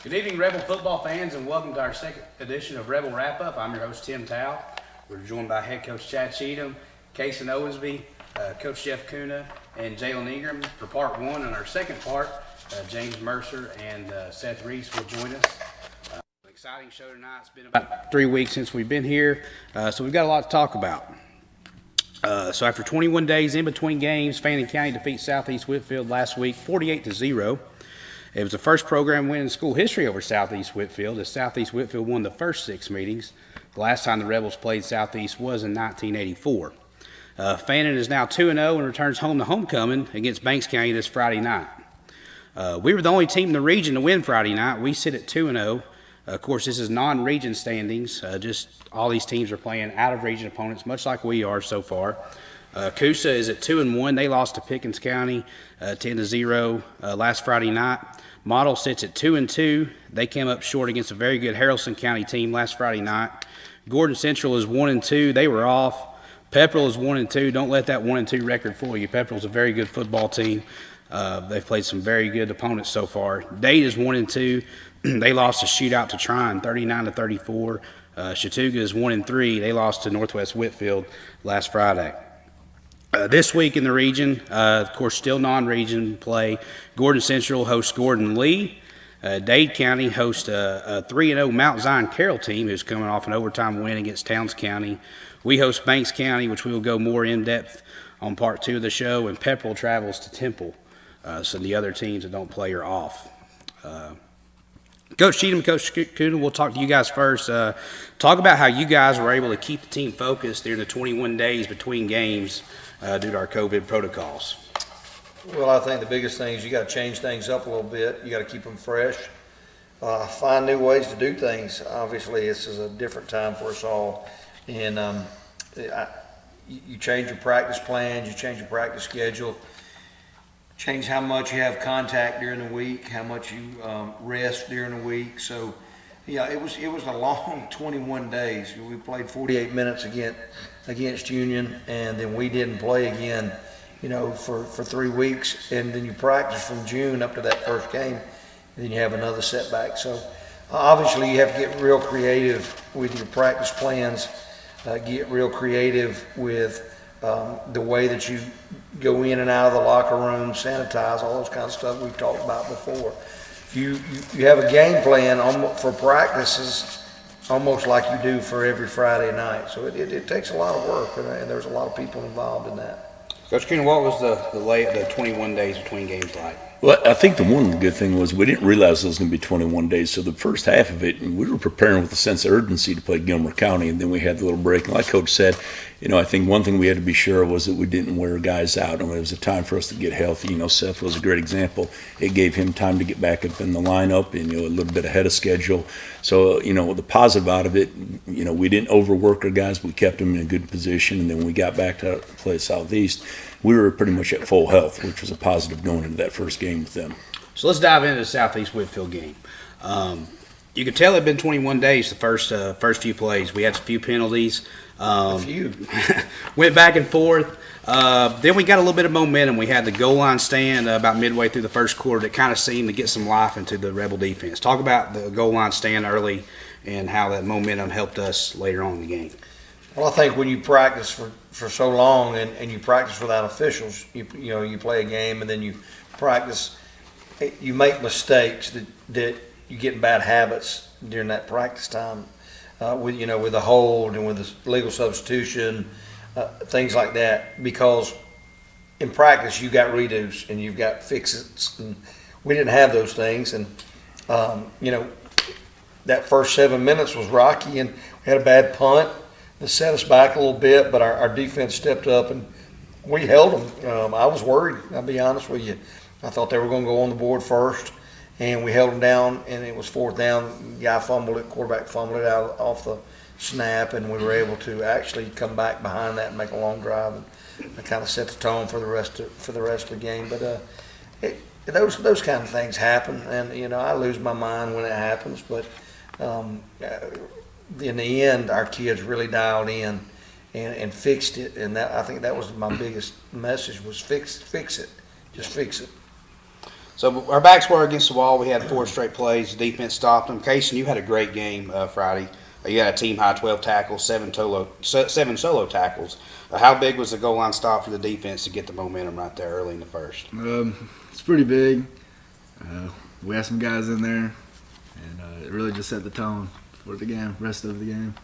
Good evening, Rebel football fans, and welcome to our second edition of Rebel Wrap-Up. I'm your host, Tim Tao. We're joined by head coach Chad Cheatham, Kason Owensby, Coach Jeff Kuna, and Jalen Ingram for part one. And our second part, James Mercer and Seth Reese will join us. An exciting show tonight. It's been about 3 weeks since we've been here, so we've got a lot to talk about. So after 21 days in between games, Fannin County defeats Southeast Whitfield last week 48-0. It was the first program win in school history over Southeast Whitfield, as Southeast Whitfield won the first 6 meetings. The last time the Rebels played Southeast was in 1984. Fannin is now 2-0 and returns home to homecoming against Banks County this Friday night. We were the only team in the region to win Friday night. We sit at 2-0. Of course, this is non-region standings. Just all these teams are playing out-of-region opponents, much like we are so far. Coosa is at 2-1. They lost to Pickens County 10-0 last Friday night. Model sits at 2-2. They came up short against a very good Haralson County team last Friday night. Gordon Central is 1-2. They were off. Pepperell is 1-2. Don't let that 1-2 record fool you. Pepperell's a very good football team. They've played some very good opponents so far. Dade is 1-2. They lost a shootout to Trine, 39-34. Chattooga is 1-3. They lost to Northwest Whitfield last Friday. This week in the region, of course, still non-region play. Gordon Central hosts Gordon Lee. Dade County hosts a 3-0 Mount Zion Carroll team who's coming off an overtime win against Towns County. We host Banks County, which we will go more in-depth on part 2 of the show, and Pepperell travels to Temple. So the other teams that don't play are off. Coach Cheatham, Coach Kuna, we'll talk to you guys first. Talk about how you guys were able to keep the team focused during the 21 days between games due to our COVID protocols. Well, I think the biggest thing is you got to change things up a little bit. You got to keep them fresh, find new ways to do things. Obviously, this is a different time for us all, and you change your practice plans, you change your practice schedule, change how much you have contact during the week, how much you rest during the week. So, yeah, it was a long 21 days. We played 48 minutes against Union, and then we didn't play again, for 3 weeks. And then you practice from June up to that first game, and then you have another setback. So, obviously, you have to get real creative with your practice plans, get real creative with the way that you go in and out of the locker room, sanitize, all those kinds of stuff we've talked about before. You have a game plan for practices almost like you do for every Friday night. So it takes a lot of work, and there's a lot of people involved in that. Coach Kuna, what was the 21 days between games like? Well, I think the one good thing was we didn't realize it was going to be 21 days. So the first half of it, we were preparing with a sense of urgency to play Gilmer County, and then we had the little break. And like Coach said, I think one thing we had to be sure of was that we didn't wear guys out. And it was a time for us to get healthy. Seth was a great example. It gave him time to get back up in the lineup and, a little bit ahead of schedule. So, the positive out of it, we didn't overwork our guys. We kept them in a good position. And then when we got back to play Southeast, we were pretty much at full health, which was a positive going into that first game with them. So let's dive into the Southeast Whitfield game. You could tell it had been 21 days the first few plays. We had a few penalties. A few. Went back and forth. Then we got a little bit of momentum. We had the goal line stand about midway through the first quarter that kind of seemed to get some life into the Rebel defense. Talk about the goal line stand early and how that momentum helped us later on in the game. Well, I think when you practice for so long and you practice without officials, you play a game and then you practice, you make mistakes that you get in bad habits during that practice time, with the hold and with the legal substitution, things like that. Because in practice you got redos and you've got fix-its, and we didn't have those things. And that first 7 minutes was rocky, and we had a bad punt that set us back a little bit, but our defense stepped up and we held them. I was worried, I'll be honest with you. I thought they were going to go on the board first, and we held them down, and it was 4th down. Guy fumbled it, quarterback fumbled it out off the snap, and we were able to actually come back behind that and make a long drive, and kind of set the tone for the rest of the game. But those kind of things happen, and I lose my mind when it happens, but in the end, our kids really dialed in and fixed it, and I think that was my biggest message was fix it, just fix it. So our backs were against the wall. We had 4 straight plays. The defense stopped them. Casey, you had a great game Friday. You had a team high 12 tackles, 7 solo tackles. How big was the goal line stop for the defense to get the momentum right there early in the first? It's pretty big. We had some guys in there, and it really just set the tone for the game, rest of the game.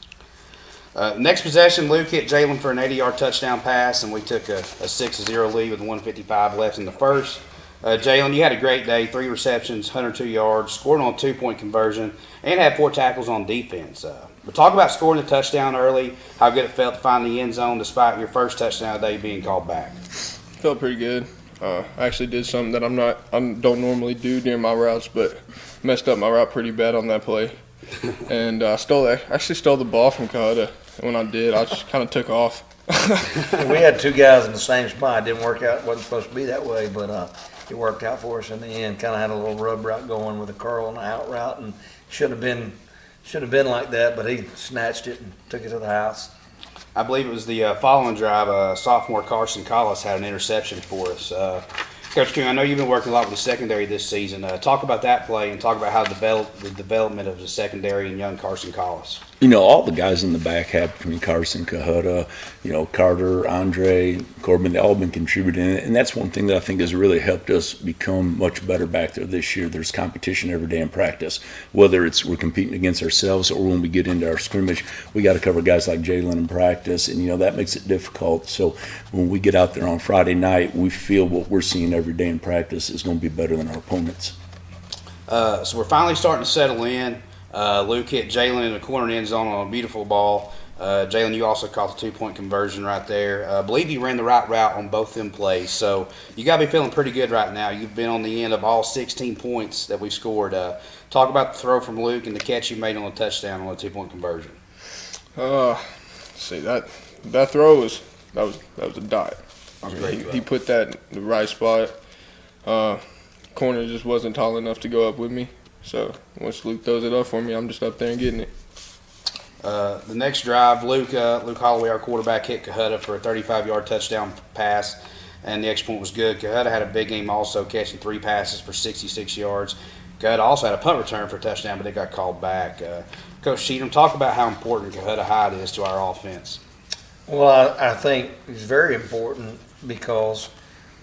Next possession, Luke hit Jalen for an 80-yard touchdown pass, and we took a 6-0 lead with 1:55 left in the first. Jalen, you had a great day, 3 receptions, 102 yards, scored on a 2-point conversion, and had 4 tackles on defense. But talk about scoring the touchdown early, how good it felt to find the end zone despite your first touchdown of the day being called back. Felt pretty good. I actually did something that I don't normally do during my routes, but messed up my route pretty bad on that play. And I actually stole the ball from Coyote. And when I did, I just kind of took off. We had 2 guys in the same spot. It didn't work out. It wasn't supposed to be that way, but it worked out for us in the end. Kind of had a little rub route going with a curl and an out route, and should have been like that, but he snatched it and took it to the house. I believe it was the following drive, sophomore Carson Collis had an interception for us. Coach Kuhn, I know you've been working a lot with the secondary this season. Talk about that play and talk about how the development of the secondary and young Carson Collis. All the guys in the back have, between Carson, Cahuta, Carter, Andre, Corbin, they all been contributing. And that's one thing that I think has really helped us become much better back there this year. There's competition every day in practice, whether it's we're competing against ourselves or when we get into our scrimmage, we got to cover guys like Jalen in practice. And, that makes it difficult. So when we get out there on Friday night, we feel what we're seeing every day in practice is going to be better than our opponents. So we're finally starting to settle in. Luke hit Jalen in the corner end zone on a beautiful ball. Jalen, you also caught the 2-point conversion right there. I believe you ran the right route on both them plays. So you got to be feeling pretty good right now. You've been on the end of all 16 points that we've scored. Talk about the throw from Luke and the catch you made on the touchdown on the 2-point conversion. See, that throw was a dot. He put that in the right spot. Corner just wasn't tall enough to go up with me. So once Luke throws it up for me, I'm just up there and getting it. The next drive, Luke Holloway, our quarterback, hit Cahuta for a 35-yard touchdown pass, and the extra point was good. Cahuta had a big game also, catching 3 passes for 66 yards. Cahuta also had a punt return for a touchdown, but it got called back. Coach Cheatham, talk about how important Cahuta Hyde is to our offense. Well, I think it's very important because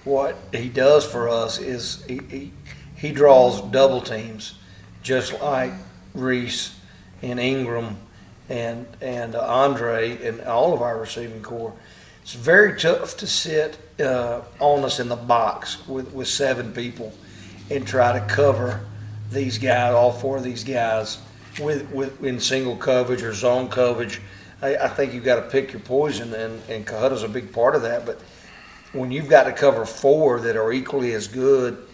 what he does for us is he draws double teams, just like Reese and Ingram and Andre and all of our receiving corps. It's very tough to sit on us in the box with 7 people and try to cover these guys, all 4 of these guys, with in single coverage or zone coverage. I think you've got to pick your poison, and Cahuta's a big part of that. But when you've got to cover 4 that are equally as good,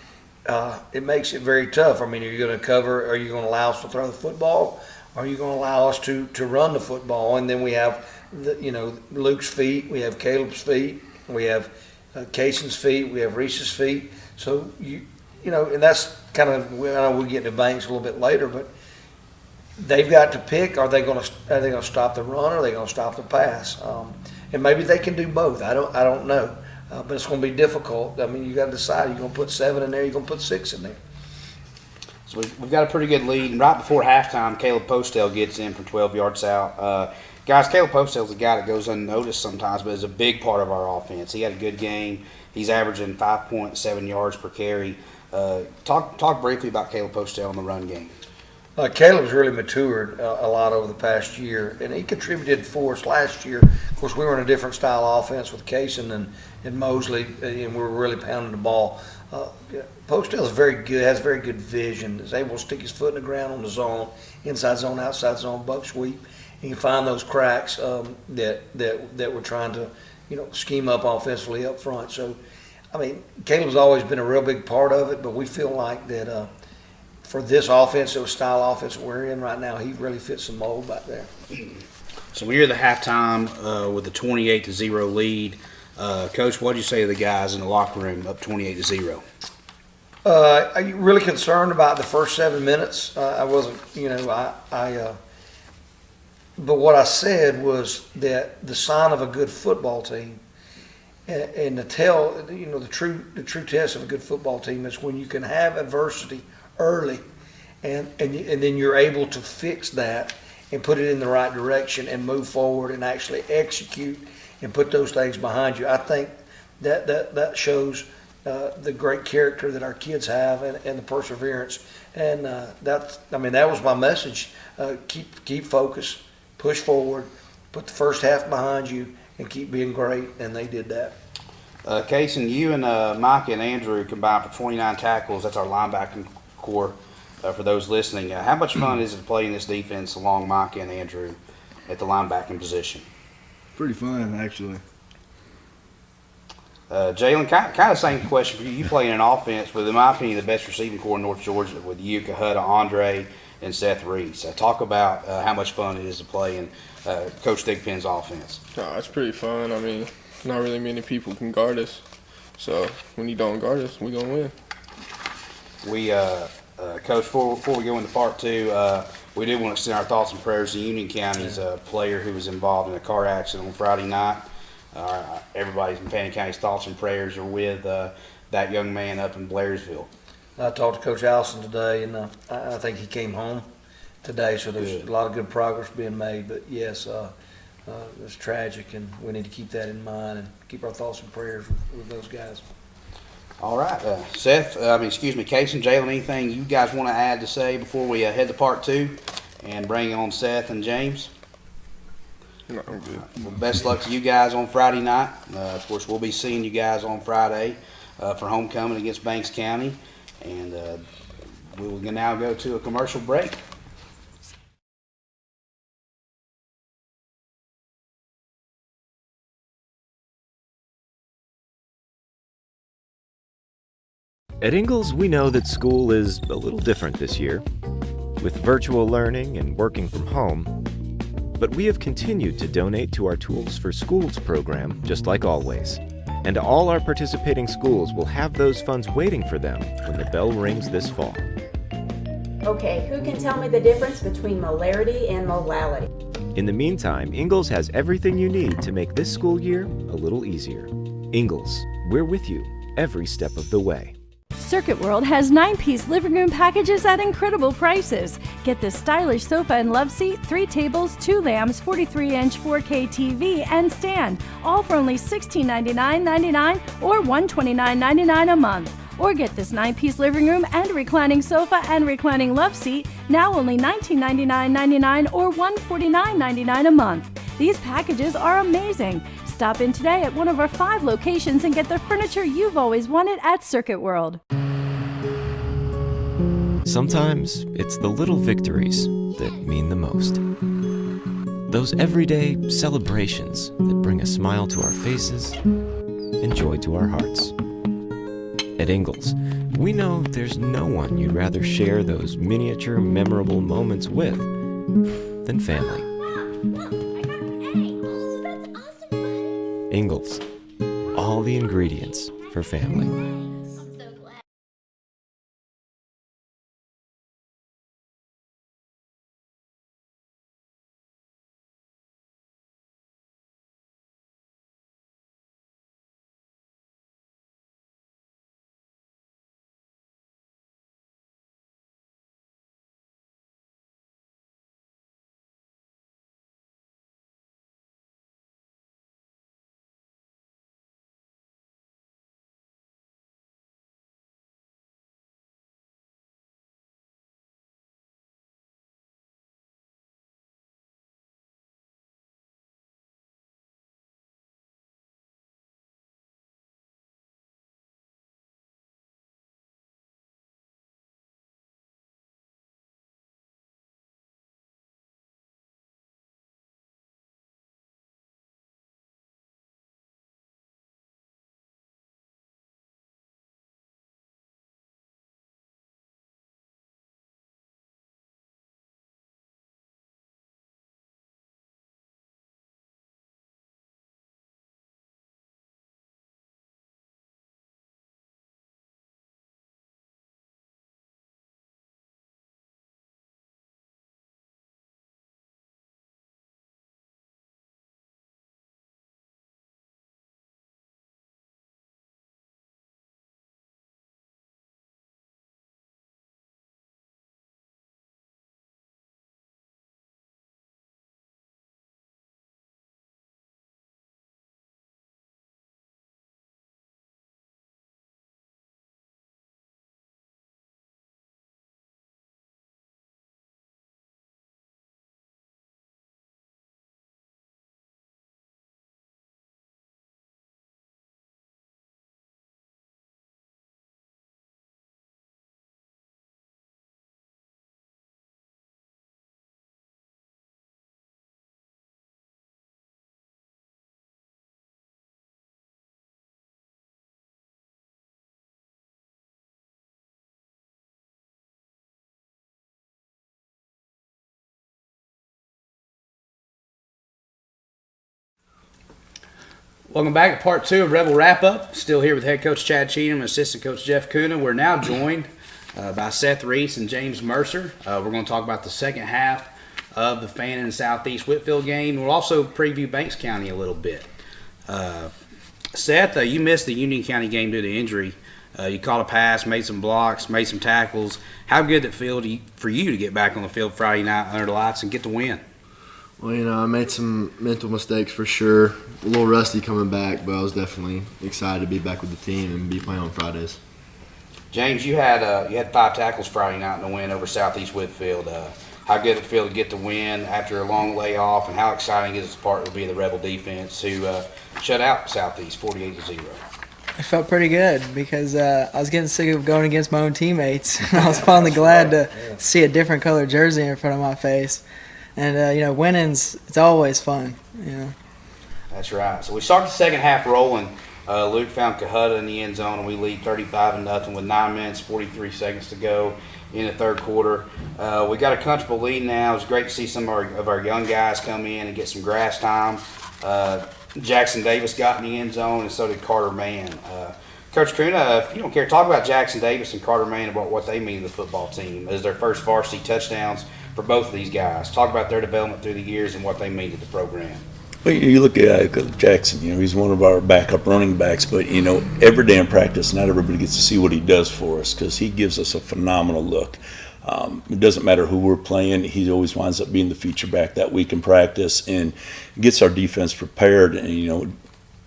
it makes it very tough. I mean, are you going to cover? Are you going to allow us to throw the football? Are you going to allow us to run the football? And then we have, Luke's feet. We have Caleb's feet. We have Cason's feet. We have Reese's feet. So and that's kind of. I know we'll get to Banks a little bit later, but they've got to pick. Are they going to stop the run? Or are they going to stop the pass? And maybe they can do both. I don't know. But it's going to be difficult. I mean, you got to decide. You're going to put 7 in there. You're going to put 6 in there. So we've got a pretty good lead. And right before halftime, Caleb Postel gets in from 12 yards out. Guys, Caleb Postel's a guy that goes unnoticed sometimes, but is a big part of our offense. He had a good game. He's averaging 5.7 yards per carry. Talk briefly about Caleb Postel in the run game. Caleb's really matured a lot over the past year, and he contributed for us last year. Of course, we were in a different style offense with Cason and Mosley, and we were really pounding the ball. Postel's very good, has very good vision, is able to stick his foot in the ground on the zone, inside zone, outside zone, buck sweep. He can find those cracks that we're trying to, scheme up offensively up front. So, I mean, Caleb's always been a real big part of it, but we feel like that for this offensive style offense we're in right now, he really fits the mold back there. So we're at the halftime with a 28-0 lead. Coach, what did you say to the guys in the locker room up 28-0? I'm really concerned about the first 7 minutes. I wasn't, but what I said was that the sign of a good football team And to tell, the true test of a good football team is when you can have adversity early, and then you're able to fix that and put it in the right direction and move forward and actually execute and put those things behind you. I think that shows the great character that our kids have and the perseverance. And that was my message. Keep focused, push forward, put the first half behind you, and keep being great. And they did that. Kaysen, you and Micah and Andrew combined for 29 tackles. That's our linebacking core. For those listening, how much fun is it to play in this defense along Micah and Andrew at the linebacking position? Pretty fun, actually. Jalen, kind of same question for you. You play in an offense with, in my opinion, the best receiving core in North Georgia with you, Kahutta, Andre, and Seth Reese. Talk about how much fun it is to play in Coach Thigpen's offense. It's pretty fun. I mean, not really many people can guard us. So when you don't guard us, we're going to win. We, Coach, before we go into part two, we do want to send our thoughts and prayers to Union County's player who was involved in a car accident on Friday night. Everybody's in Fannin County's thoughts and prayers are with that young man up in Blairsville. I talked to Coach Allison today, and I think he came home today, so there's a lot of good progress being made. But yes, it's tragic, and we need to keep that in mind and keep our thoughts and prayers with those guys. All right, Kaysen, Jalen, anything you guys want to add to say before we head to part two and bring on Seth and James? No, I'm good. Well, best luck to you guys on Friday night. Of course, we'll be seeing you guys on Friday for homecoming against Banks County. And we will now go to a commercial break. At Ingalls, we know that school is a little different this year, with virtual learning and working from home. But we have continued to donate to our Tools for Schools program, just like always. And all our participating schools will have those funds waiting for them when the bell rings this fall. Okay, who can tell me the difference between molarity and molality? In the meantime, Ingalls has everything you need to make this school year a little easier. Ingalls, we're with you every step of the way. Circuit World has 9-piece living room packages at incredible prices. Get this stylish sofa and love seat, 3 tables, 2 lamps, 43-inch 4K TV, and stand, all for only $1699.99 or $129.99 a month. Or get this 9-piece living room and reclining sofa and reclining love seat, now only $1999.99 or $149.99 a month. These packages are amazing. Stop in today at one of our 5 locations and get the furniture you've always wanted at Circuit World. Sometimes it's the little victories that mean the most. Those everyday celebrations that bring a smile to our faces and joy to our hearts. At Ingalls, we know there's no one you'd rather share those miniature, memorable moments with than family. Ingalls, all the ingredients for family. Welcome back to part 2 of Rebel Wrap Up. Still here with head coach Chad Cheatham and assistant coach Jeff Kuna. We're now joined by Seth Reese and James Mercer. We're going to talk about the second half of the Fannin Southeast Whitfield game. We'll also preview Banks County a little bit. Seth, you missed the Union County game due to injury. You caught a pass, made some blocks, made some tackles. How good did it feel for you to get back on the field Friday night under the lights and get the win? Well, I made some mental mistakes for sure. A little rusty coming back, but I was definitely excited to be back with the team and be playing on Fridays. James, you had 5 tackles Friday night in the win over Southeast Whitfield. How good did it feel to get the win after a long layoff, and how exciting is it to be the Rebel defense who shut out Southeast 48-0? I felt pretty good because I was getting sick of going against my own teammates. I was finally glad to see a different color jersey in front of my face. And, winning's, it's always fun, That's right. So we start the second half rolling. Luke found Cahuta in the end zone, and we lead 35-0 with 9 minutes, 43 seconds to go in the third quarter. We got a comfortable lead now. It's great to see some of our young guys come in and get some grass time. Jackson Davis got in the end zone, and so did Carter Mann. Coach Kuna, if you don't care, talk about Jackson Davis and Carter Mann about what they mean to the football team as their first varsity touchdowns for both of these guys. Talk about their development through the years and what they mean to the program. Well, you look at Jackson, he's one of our backup running backs, but, every day in practice, not everybody gets to see what he does for us because he gives us a phenomenal look. It doesn't matter who we're playing, he always winds up being the feature back that week in practice and gets our defense prepared. And,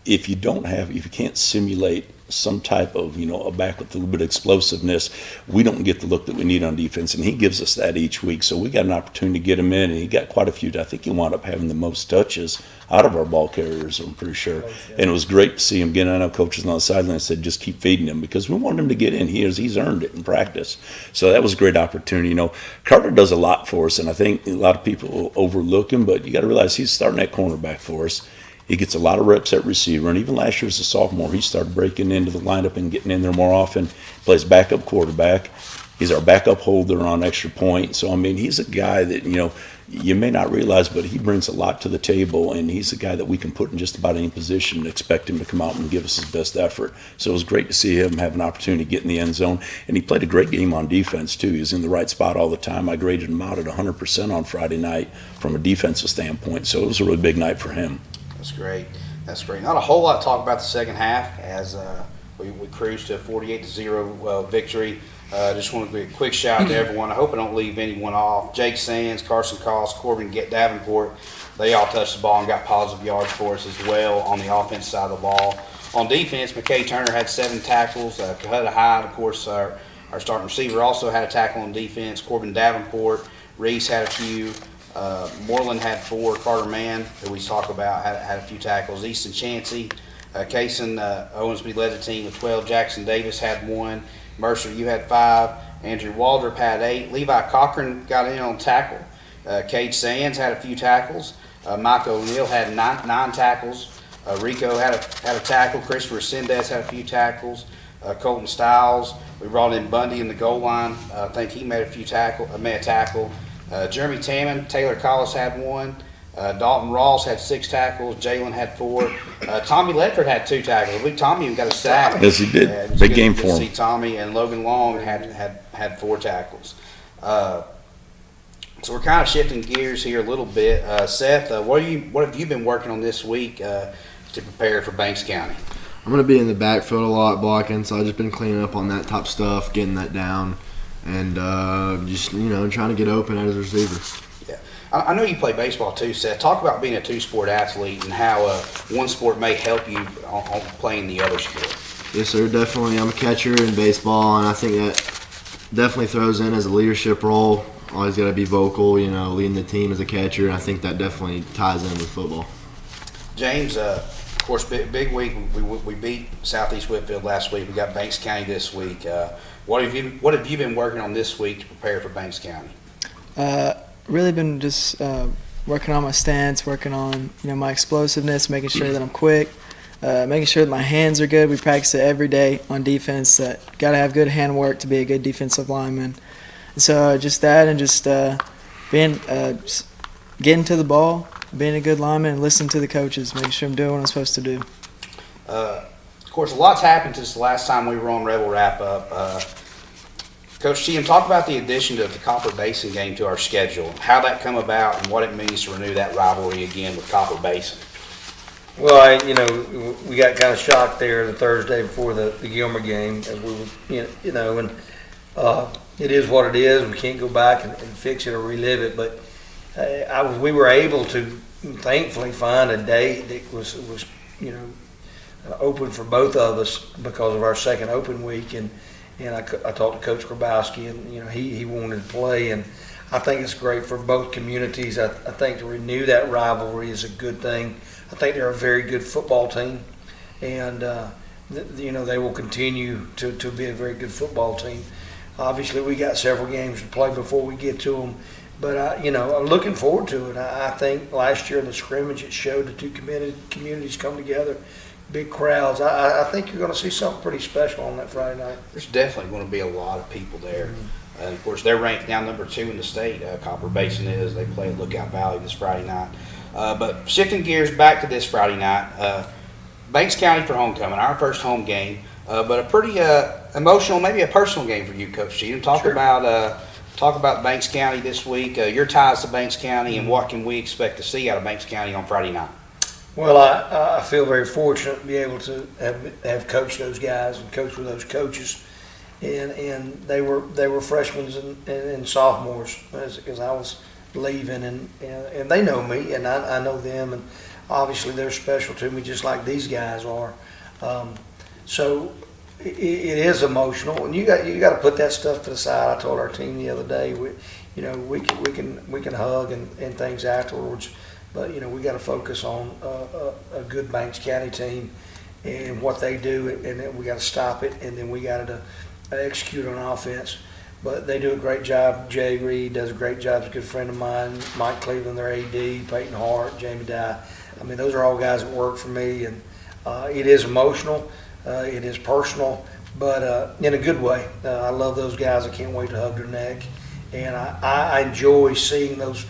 if you can't simulate some type of, a back with a little bit of explosiveness, we don't get the look that we need on defense, and he gives us that each week. So we got an opportunity to get him in, and he got quite a few. I think he wound up having the most touches out of our ball carriers, I'm pretty sure. And it was great to see him get. I know coaches on the sideline said just keep feeding him because we want him to get in. He's earned it in practice. So that was a great opportunity. Carter does a lot for us, and I think a lot of people overlook him, but you got to realize he's starting at cornerback for us. He gets a lot of reps at receiver, and even last year as a sophomore, he started breaking into the lineup and getting in there more often. Plays backup quarterback. He's our backup holder on extra point. So, he's a guy that, you may not realize, but he brings a lot to the table, and he's a guy that we can put in just about any position and expect him to come out and give us his best effort. So it was great to see him have an opportunity to get in the end zone, and he played a great game on defense, too. He was in the right spot all the time. I graded him out at 100% on Friday night from a defensive standpoint, so it was a really big night for him. That's great. That's great. Not a whole lot to talk about the second half as we cruised to a 48-0 victory. Just want to give a quick shout out to everyone. I hope I don't leave anyone off. Jake Sands, Carson Cost, Corbin Davenport, they all touched the ball and got positive yards for us as well on the offense side of the ball. On defense, McKay Turner had 7 tackles. Cahuta Hyde, of course, our starting receiver, also had a tackle on defense. Corbin Davenport, Reese had a few. Moreland had 4. Carter Mann, who we talk about, had a few tackles. Easton Chansey, Kaysen Owensby led the team with 12. Jackson Davis had 1. Mercer, you had 5. Andrew Waldrop had 8. Levi Cochran got in on tackle. Cade Sands had a few tackles. Mike O'Neill had 9 tackles. Rico had a tackle. Christopher Sendez had a few tackles. Colton Stiles, we brought in Bundy in the goal line. I think he made a tackle. Jeremy Tammon, Taylor Collis had 1. Dalton Ross had 6 tackles. Jalen had 4. Tommy Ledford had 2 tackles. I believe Tommy even got a sack. Yes, he did. Big game for him. See Tommy, and Logan Long had 4 tackles. So we're kind of shifting gears here a little bit. Seth, what have you been working on this week to prepare for Banks County? I'm going to be in the backfield a lot blocking, so I've just been cleaning up on that top stuff, getting that down, and just, trying to get open as a receiver. Yeah. I know you play baseball too, Seth. Talk about being a 2-sport athlete and how one sport may help you on playing the other sport. Yes, sir, definitely. I'm a catcher in baseball, and I think that definitely throws in as a leadership role. Always got to be vocal, leading the team as a catcher, and I think that definitely ties in with football. James, of course, big week. We beat Southeast Whitfield last week. We got Banks County this week. What have you been working on this week to prepare for Banks County? Really been just working on my stance, working on my explosiveness, making sure that I'm quick, making sure that my hands are good. We practice it every day on defense. That got to have good hand work to be a good defensive lineman. And so just that, and just getting to the ball, being a good lineman, and listening to the coaches, making sure I'm doing what I'm supposed to do. Of course, a lot's happened since the last time we were on Rebel Wrap Up. Coach Cheatham, talk about the addition of the Copper Basin game to our schedule, how that come about, and what it means to renew that rivalry again with Copper Basin. Well, we got kind of shocked there the Thursday before the Gilmer game, and we were, and it is what it is. We can't go back and fix it or relive it, but we were able to thankfully find a date that was open for both of us because of our second open week, and I talked to Coach Grabowski, and he wanted to play, and I think it's great for both communities. I think to renew that rivalry is a good thing. I think they're a very good football team, and they will continue to be a very good football team. Obviously, we got several games to play before we get to them, but I'm looking forward to it. I think last year in the scrimmage it showed the two communities come together, big crowds. I think you're going to see something pretty special on that Friday night. There's definitely going to be a lot of people there. And of course, they're ranked now number 2 in the state. Copper Basin is. They play at Lookout Valley this Friday night. But shifting gears back to this Friday night, Banks County for homecoming, our first home game, but a pretty emotional, maybe a personal game for you, Coach Cheatham. Talk about Banks County this week, your ties to Banks County, and what can we expect to see out of Banks County on Friday night? Well, I feel very fortunate to be able to have coached those guys and coached with those coaches, and they were freshmen and sophomores as I was leaving, and they know me and I know them, and obviously they're special to me just like these guys are. So it is emotional, and you got to put that stuff to the side. I told our team the other day, we can hug and things afterwards, but we got to focus on a good Banks County team and what they do, and then we got to stop it, and then we got to execute on offense. But they do a great job. Jay Reed does a great job. He's a good friend of mine. Mike Cleveland, their AD, Peyton Hart, Jamie Dye. I mean, those are all guys that work for me, and it is emotional. It is personal, but in a good way. I love those guys. I can't wait to hug their neck. And I enjoy seeing those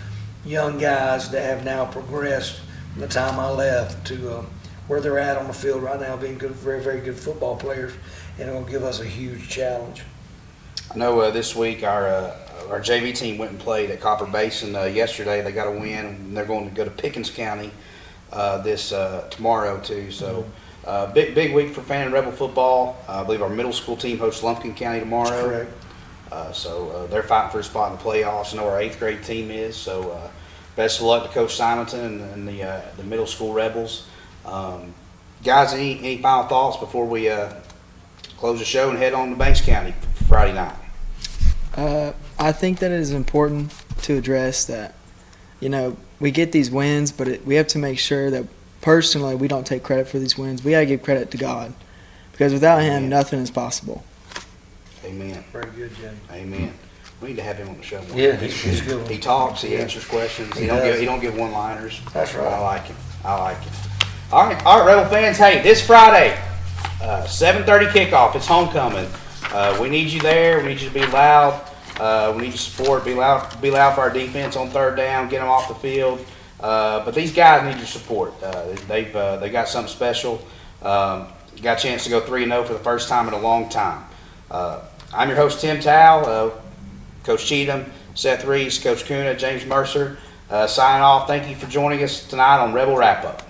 young guys that have now progressed from the time I left to where they're at on the field right now, being good, very, very good football players, and it will give us a huge challenge. I know this week our JV team went and played at Copper Basin yesterday. They got a win, and they're going to go to Pickens County this tomorrow too. So big week for Fannin Rebel football. I believe our middle school team hosts Lumpkin County tomorrow. Correct. So they're fighting for a spot in the playoffs. I know our 8th grade team is. So best of luck to Coach Simonton and the middle school Rebels. Guys, any final thoughts before we close the show and head on to Banks County for Friday night? I think that it is important to address that, we get these wins, but we have to make sure that personally we don't take credit for these wins. We got to give credit to God, because without Him, nothing is possible. Amen. Very good, Jay. Amen. We need to have him on the show more. Yeah, he's good. He talks. He answers questions. He don't give one-liners. That's right. I like him. All right, Rebel fans. Hey, this Friday, 7:30 kickoff. It's homecoming. We need you there. We need you to be loud. We need your support. Be loud for our defense on 3rd down. Get them off the field. But these guys need your support. They got something special. Got a chance to go 3-0 for the first time in a long time. I'm your host, Tim Towle, Coach Cheatham, Seth Reese, Coach Kuna, James Mercer, signing off. Thank you for joining us tonight on Rebel Wrap Up.